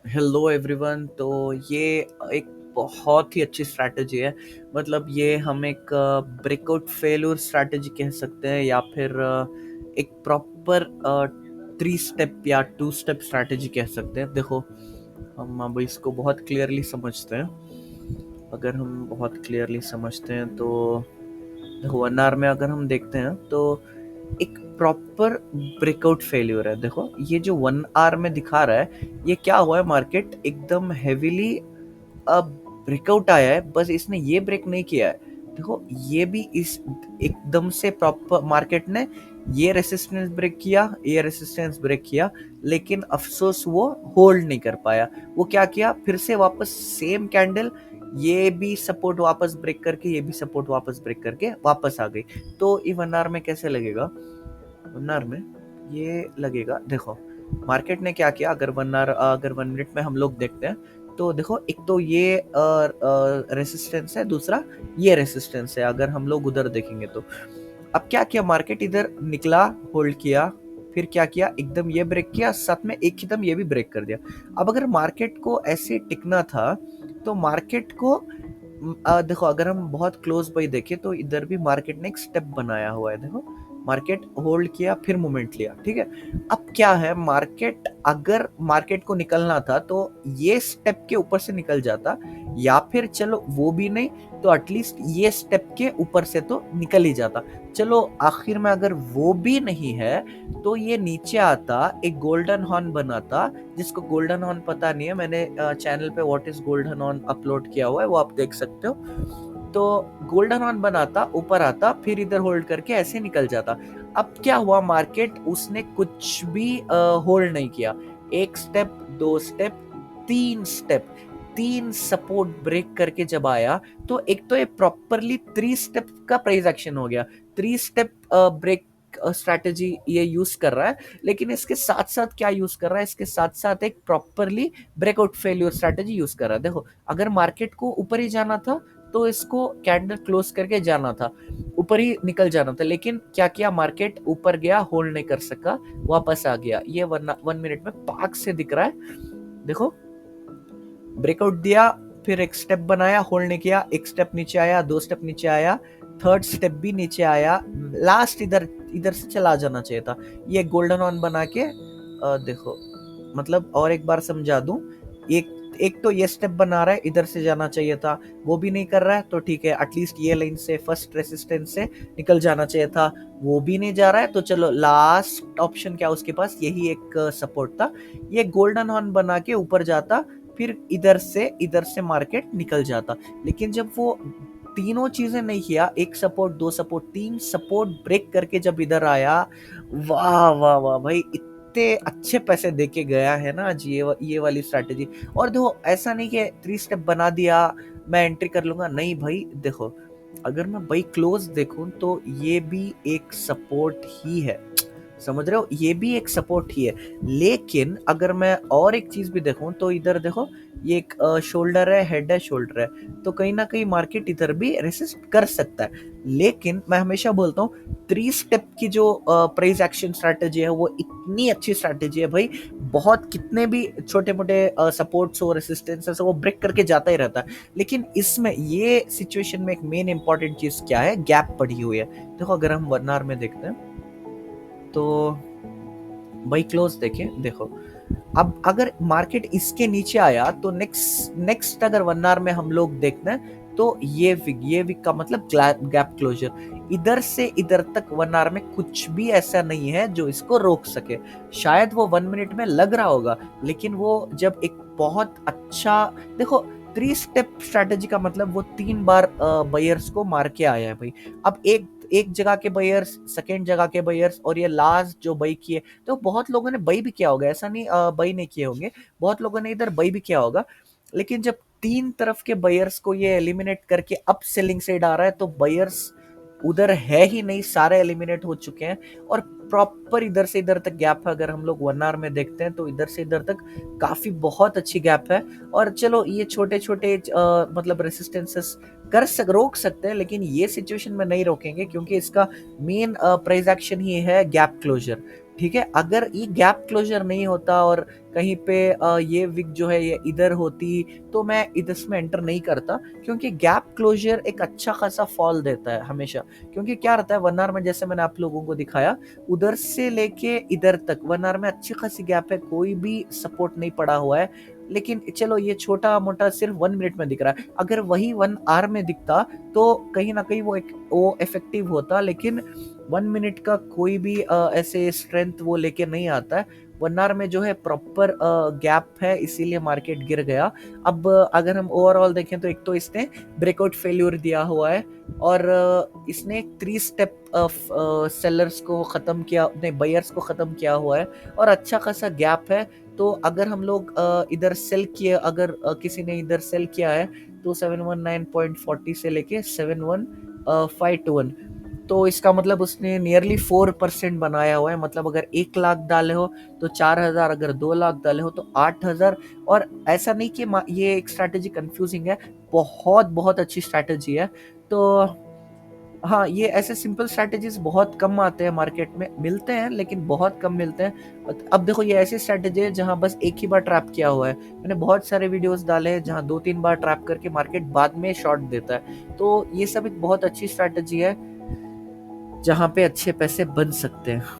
Hello everyone. तो ये एक बहुत ही अच्छी स्ट्रैटेजी है। मतलब ये हम एक ब्रेकआउट फेल्योर स्ट्रैटेजी कह सकते हैं या फिर एक प्रॉपर 3 स्टेप या 2 स्टेप स्ट्रैटेजी कह सकते हैं। देखो, हम अब इसको बहुत क्लियरली समझते हैं। अगर हम बहुत क्लियरली समझते हैं तो देखो, 1 आवर में अगर हम देखते हैं तो एक प्रॉपर ब्रेकआउट फेल्यूर है। देखो, ये जो 1 आवर में दिखा रहा है, ये क्या हुआ है, मार्केट एकदम हेविली अब ब्रेकआउट आया है, बस इसने ये ब्रेक नहीं किया है। देखो, ये भी इस एकदम से प्रॉपर मार्केट ने ये रेसिस्टेंस ब्रेक किया, ये रेसिस्टेंस ब्रेक किया, लेकिन अफसोस वो होल्ड नहीं कर पाया। वो क्या किया, फिर से वापस सेम कैंडल, ये भी सपोर्ट वापस ब्रेक करके, ये भी सपोर्ट वापस ब्रेक करके वापस आ गई। तो ये 1 आवर में कैसे लगेगा? 1 आवर में ये लगेगा, देखो मार्केट ने क्या किया। अगर 1 मिनट में हम लोग देखते हैं तो देखो, एक तो ये रेसिस्टेंस है, दूसरा ये रेसिस्टेंस है। अगर हम लोग उधर देखेंगे तो अब क्या किया, मार्केट इधर निकला, होल्ड किया, फिर क्या किया, एकदम ये ब्रेक किया, साथ में एक एकदम ये भी ब्रेक कर दिया। अब अगर मार्केट को ऐसे टिकना था तो मार्केट को देखो, अगर हम बहुत क्लोज बाई देखें तो इधर भी मार्केट ने एक स्टेप बनाया हुआ है। देखो, मार्केट होल्ड किया, फिर मूवमेंट लिया, ठीक है। अब क्या है, अगर मार्केट को निकलना था तो ये स्टेप के ऊपर से निकल जाता, या फिर चलो वो भी नहीं तो एटलीस्ट ये स्टेप के ऊपर से तो निकल ही जाता। चलो आखिर में अगर वो भी नहीं है तो ये नीचे आता, एक गोल्डन हॉर्न बनाता, जिसको गोल्डन हॉर्न पता नहीं है, मैंने चैनल पे what is golden horn upload किया हुआ है, वो आप देख सकते हो। तो गोल्डन हॉर्न बनाता, ऊपर आता, फिर इधर होल्ड करके ऐसे निकल जाता। अब क्या हुआ, मार्केट उसने कुछ भी होल्ड नहीं किया। एक step, 2 step, 3 step, 3 support break करके जब आया तो एक तो ये प्रॉपरली 3 स्टेप का प्राइस एक्शन हो गया। 3 स्टेप ब्रेक स्ट्रैटेजी ये यूज कर रहा है, लेकिन इसके साथ साथ क्या यूज कर रहा है, इसके साथ साथ एक properly breakout failure strategy use कर रहा है। देखो, अगर मार्केट को ऊपर ही जाना था तो इसको कैंडल क्लोज करके जाना था, ऊपर ही निकल जाना था, लेकिन क्या किया, मार्केट ऊपर गया, होल्ड नहीं कर सका, वापस आ गया। ये 1 मिनट में पाक से दिख रहा है। देखो, ब्रेकआउट दिया, फिर एक स्टेप बनाया, होल्ड नहीं किया, एक स्टेप नीचे आया, 2 स्टेप नीचे आया, थर्ड स्टेप भी नीचे आया, लास्ट इधर इधर से चला जाना चाहिए था। ये गोल्डन ऑन बना के देखो, मतलब और एक बार समझा दूं, एक एक तो ये स्टेप बना रहा है, इधर से जाना चाहिए था, वो भी नहीं कर रहा है, तो ठीक है, एटलीस्ट ये लाइन से फर्स्ट रेसिस्टेंस से निकल जाना चाहिए था, वो भी नहीं जा रहा है, तो चलो लास्ट ऑप्शन क्या उसके पास, यही एक सपोर्ट था। ये गोल्डन हॉर्न बना के ऊपर जाता, फिर इधर से मार्केट निकल जाता। लेकिन जब वो तीनों चीजें नहीं किया, एक सपोर्ट, 2 सपोर्ट, 3 सपोर्ट ब्रेक करके जब इधर आया, वाह वाह वाह भाई, इतने अच्छे पैसे देके गया है ना आज ये वाली स्ट्रैटेजी। और देखो, ऐसा नहीं कि 3 स्टेप बना दिया, मैं एंट्री कर लूंगा, नहीं भाई। देखो, अगर मैं भाई क्लोज देखूं तो ये भी एक सपोर्ट ही है, समझ रहे हो, ये भी एक सपोर्ट ही है। लेकिन अगर मैं और एक चीज भी देखूं तो इधर देखो, ये एक शोल्डर है, हेड है, शोल्डर है, तो कहीं ना कहीं मार्केट इधर भी रेसिस्ट कर सकता है। लेकिन मैं हमेशा बोलता हूँ, 3 स्टेप की जो प्राइस एक्शन स्ट्रैटेजी है वो इतनी अच्छी स्ट्रैटेजी है भाई। बहुत कितने भी छोटे मोटे सपोर्ट्स हो, रेसिस्टेंसेस हो, वो ब्रेक करके जाता ही रहता है। लेकिन इसमें ये सिचुएशन में एक मेन इंपॉर्टेंट चीज क्या है, गैप पड़ी हुई है। देखो, अगर हम 1 आवर में देखते हैं तो भाई क्लोज देखें, देखो, अब अगर मार्केट इसके नीचे आया तो नेक्स्ट अगर 1 आवर में हम लोग देखते हैं तो ये विक का मतलब गैप क्लोजर, इधर से इधर तक 1 आवर में कुछ भी ऐसा नहीं है जो इसको रोक सके। शायद वो 1 मिनट में लग रहा होगा, लेकिन वो जब एक बहुत अच्छा, देखो, 3 स्टेप स्ट्रैटेजी का मतलब वो 3 बार बायर्स को मार के आया है भाई। अब एक एक जगह के बायर्स, सेकेंड जगह के बायर्स, और ये लास्ट जो बाई किए, तो बहुत लोगों ने बाई भी किया होगा, ऐसा नहीं बाई नहीं किए होंगे, बहुत लोगों ने इधर बाई भी किया होगा। लेकिन जब 3 तरफ के बायर्स को ये एलिमिनेट करके अप सेलिंग साइड आ रहा है तो बायर्स उधर है ही नहीं, सारे एलिमिनेट हो चुके हैं। और प्रॉपर इधर से इधर तक गैप है, अगर हम लोग 1 आवर में देखते हैं तो इधर से इधर तक काफी बहुत अच्छी गैप है। और चलो, ये छोटे छोटे मतलब रेसिस्टेंसेस रोक सकते हैं, लेकिन ये सिचुएशन में नहीं रोकेंगे, क्योंकि इसका मेन प्राइस एक्शन ही है गैप क्लोजर। ठीक है, अगर ये गैप क्लोजर नहीं होता और कहीं पे ये विक जो है ये इधर होती, तो मैं इधर इसमें एंटर नहीं करता, क्योंकि गैप क्लोजर एक अच्छा खासा फॉल देता है हमेशा। क्योंकि क्या रहता है, 1 आवर में जैसे मैंने आप लोगों को दिखाया, उधर से लेके इधर तक 1 आवर में अच्छी खासी गैप है, कोई भी सपोर्ट नहीं पड़ा हुआ है। लेकिन चलो ये छोटा मोटा सिर्फ 1 मिनट में दिख रहा है, अगर वही 1 आवर में दिखता तो कहीं ना कहीं वो इफेक्टिव होता, लेकिन 1 मिनट का कोई भी ऐसे स्ट्रेंथ वो लेके नहीं आता है। 1 आवर में जो है प्रॉपर गैप है, इसीलिए मार्केट गिर गया। अब अगर हम ओवरऑल देखें तो एक तो इसने ब्रेकआउट फेल्यूर दिया हुआ है, और इसने 3 स्टेप सेलर्स को खत्म किया, नहीं बायर्स को खत्म किया हुआ है, और अच्छा खासा गैप है। तो अगर हम लोग इधर सेल किए, अगर किसी ने इधर सेल किया है, तो 719.40 से लेके 7151, तो इसका मतलब उसने नियरली 4% बनाया हुआ है। मतलब अगर 1 लाख डाले हो तो 4,000, अगर 2 लाख डाले हो तो 8,000। और ऐसा नहीं कि ये एक स्ट्रैटेजी कंफ्यूजिंग है, बहुत बहुत अच्छी स्ट्रैटेजी है। तो हाँ, ये ऐसे सिंपल स्ट्रैटेजीज बहुत कम आते हैं मार्केट में, मिलते हैं लेकिन बहुत कम मिलते हैं। अब देखो, ये ऐसी स्ट्रैटेजी है जहां बस एक ही बार ट्रैप किया हुआ है। मैंने बहुत सारे वीडियोस डाले हैं जहां 2-3 बार ट्रैप करके मार्केट बाद में शॉर्ट देता है। तो ये सब एक बहुत अच्छी स्ट्रैटेजी है जहां पे अच्छे पैसे बन सकते हैं।